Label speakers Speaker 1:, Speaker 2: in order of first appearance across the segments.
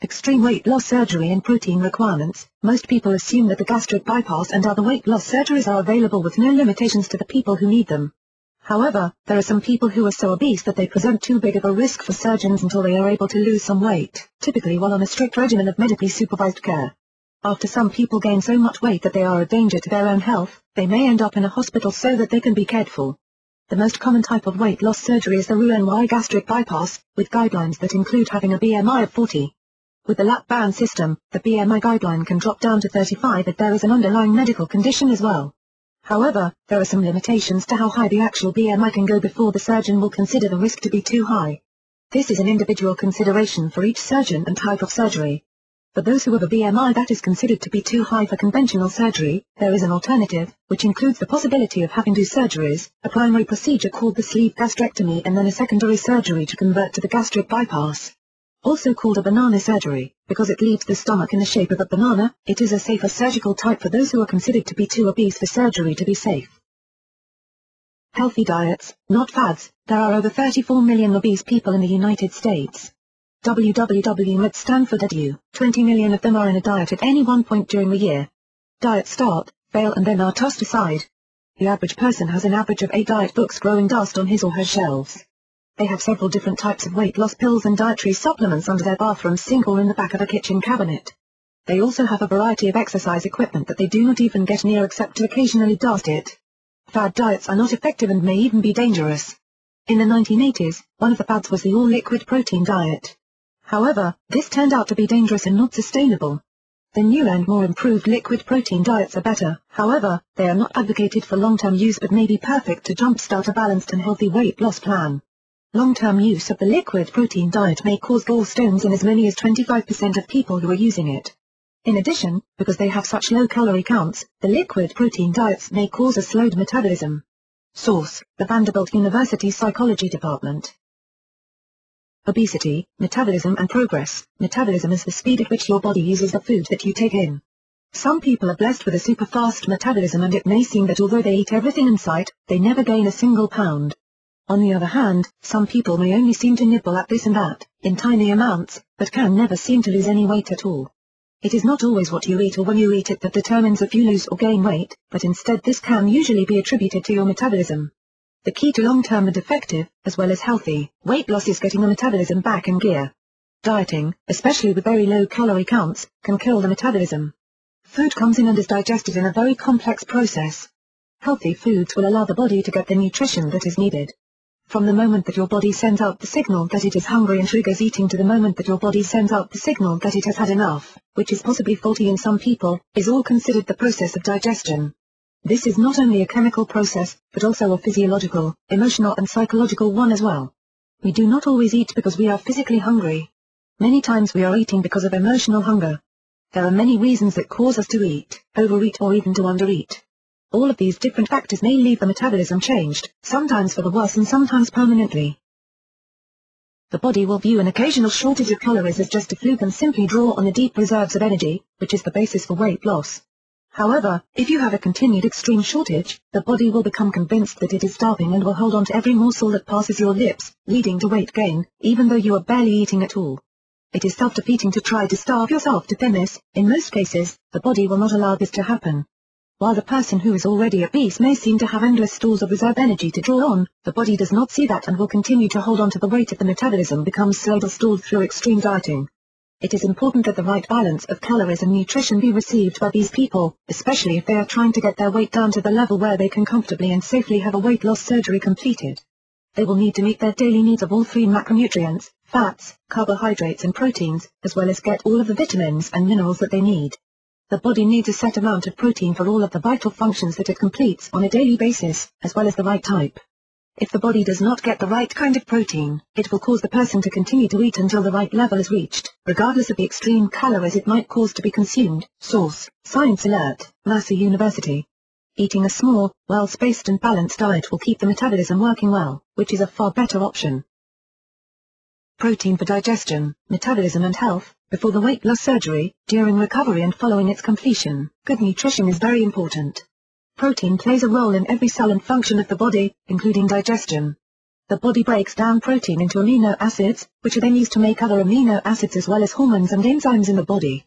Speaker 1: extreme weight loss surgery and protein requirements, most people assume that the gastric bypass and other weight loss surgeries are available with no limitations to the people who need them. However, there are some people who are so obese that they present too big of a risk for surgeons until they are able to lose some weight, typically while on a strict regimen of medically supervised care. After some people gain so much weight that they are a danger to their own health, they may end up in a hospital so that they can be cared for. The most common type of weight loss surgery is the Roux-en-Y gastric bypass, with guidelines that include having a BMI of 40. With the lap band system, the BMI guideline can drop down to 35 if there is an underlying medical condition as well. However, there are some limitations to how high the actual BMI can go before the surgeon will consider the risk to be too high. This is an individual consideration for each surgeon and type of surgery. For those who have a BMI that is considered to be too high for conventional surgery, there is an alternative, which includes the possibility of having two surgeries, a primary procedure called the sleeve gastrectomy and then a secondary surgery to convert to the gastric bypass. Also called a banana surgery, because it leaves the stomach in the shape of a banana, it is a safer surgical type for those who are considered to be too obese for surgery to be safe. Healthy diets, not fads. There are over 34 million obese people in the United States. www.stanford.edu, 20 million of them are in a diet at any one point during the year. Diets start, fail and then are tossed aside. The average person has an average of 8 diet books growing dust on his or her shelves. They have several different types of weight loss pills and dietary supplements under their bathroom sink or in the back of a kitchen cabinet. They also have a variety of exercise equipment that they do not even get near except to occasionally dust it. Fad diets are not effective and may even be dangerous. In the 1980s, one of the fads was the all-liquid protein diet. However, this turned out to be dangerous and not sustainable. The new and more improved liquid protein diets are better, however, they are not advocated for long-term use but may be perfect to jumpstart a balanced and healthy weight loss plan. Long-term use of the liquid protein diet may cause gallstones in as many as 25% of people who are using it. In addition, because they have such low calorie counts, the liquid protein diets may cause a slowed metabolism. Source: the Vanderbilt University Psychology Department. Obesity, metabolism and progress. Metabolism is the speed at which your body uses the food that you take in. Some people are blessed with a super fast metabolism and it may seem that although they eat everything in sight, they never gain a single pound. On the other hand, some people may only seem to nibble at this and that, in tiny amounts, but can never seem to lose any weight at all. It is not always what you eat or when you eat it that determines if you lose or gain weight, but instead this can usually be attributed to your metabolism. The key to long-term and effective, as well as healthy, weight loss is getting the metabolism back in gear. Dieting, especially with very low calorie counts, can kill the metabolism. Food comes in and is digested in a very complex process. Healthy foods will allow the body to get the nutrition that is needed. From the moment that your body sends out the signal that it is hungry and triggers eating to the moment that your body sends out the signal that it has had enough, which is possibly faulty in some people, is all considered the process of digestion. This is not only a chemical process, but also a physiological, emotional and psychological one as well. We do not always eat because we are physically hungry. Many times we are eating because of emotional hunger. There are many reasons that cause us to eat, overeat or even to undereat. All of these different factors may leave the metabolism changed, sometimes for the worse and sometimes permanently. The body will view an occasional shortage of calories as just a fluke and simply draw on the deep reserves of energy, which is the basis for weight loss. However, if you have a continued extreme shortage, the body will become convinced that it is starving and will hold on to every morsel that passes your lips, leading to weight gain, even though you are barely eating at all. It is self-defeating to try to starve yourself to thinness. In most cases, the body will not allow this to happen. While the person who is already obese may seem to have endless stores of reserve energy to draw on, the body does not see that and will continue to hold on to the weight if the metabolism becomes slowed or stalled through extreme dieting. It is important that the right balance of calories and nutrition be received by these people, especially if they are trying to get their weight down to the level where they can comfortably and safely have a weight loss surgery completed. They will need to meet their daily needs of all 3 macronutrients, fats, carbohydrates and proteins, as well as get all of the vitamins and minerals that they need. The body needs a set amount of protein for all of the vital functions that it completes on a daily basis, as well as the right type. If the body does not get the right kind of protein, it will cause the person to continue to eat until the right level is reached, regardless of the extreme calories it might cause to be consumed. Source: Science Alert, NASA University. Eating a small, well-spaced and balanced diet will keep the metabolism working well, which is a far better option. Protein for digestion, metabolism and health. Before the weight loss surgery, during recovery and following its completion, good nutrition is very important. Protein plays a role in every cell and function of the body, including digestion. the body breaks down protein into amino acids, which are then used to make other amino acids as well as hormones and enzymes in the body.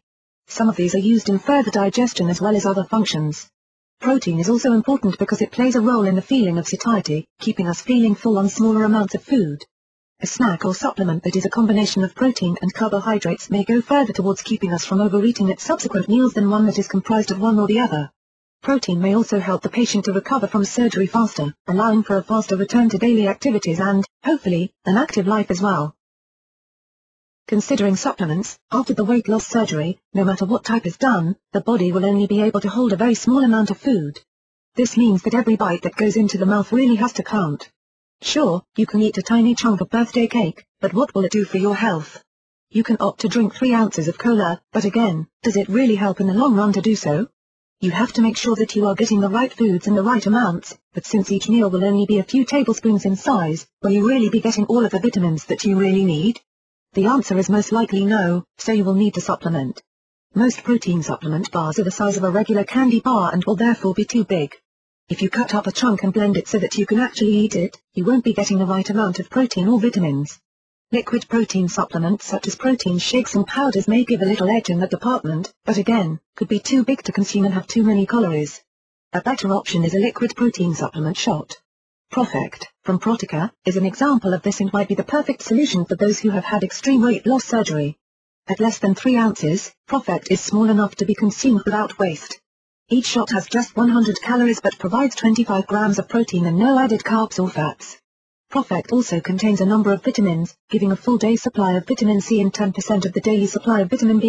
Speaker 1: Some of these are used in further digestion as well as other functions. Protein is also important because it plays a role in the feeling of satiety, keeping us feeling full on smaller amounts of food. A snack or supplement that is a combination of protein and carbohydrates may go further towards keeping us from overeating at subsequent meals than one that is comprised of one or the other. Protein may also help the patient to recover from surgery faster, allowing for a faster return to daily activities and, hopefully, an active life as well. Considering supplements, after the weight loss surgery, no matter what type is done, the body will only be able to hold a very small amount of food. This means that every bite that goes into the mouth really has to count. Sure, you can eat a tiny chunk of birthday cake, but what will it do for your health? You can opt to drink 3 ounces of cola, but again, does it really help in the long run to do so? You have to make sure that you are getting the right foods in the right amounts, but since each meal will only be a few tablespoons in size, will you really be getting all of the vitamins that you really need? The answer is most likely no, so you will need to supplement. Most protein supplement bars are the size of a regular candy bar and will therefore be too big. If you cut up a chunk and blend it so that you can actually eat it, you won't be getting the right amount of protein or vitamins. Liquid protein supplements such as protein shakes and powders may give a little edge in that department, but again, could be too big to consume and have too many calories. A better option is a liquid protein supplement shot. ProfectR, from Protica, is an example of this and might be the perfect solution for those who have had extreme weight loss surgery. At less than 3 ounces, ProfectR is small enough to be consumed without waste. Each shot has just 100 calories but provides 25 grams of protein and no added carbs or fats. ProfectR also contains a number of vitamins, giving a full day's supply of vitamin C and 10% of the daily supply of vitamin B.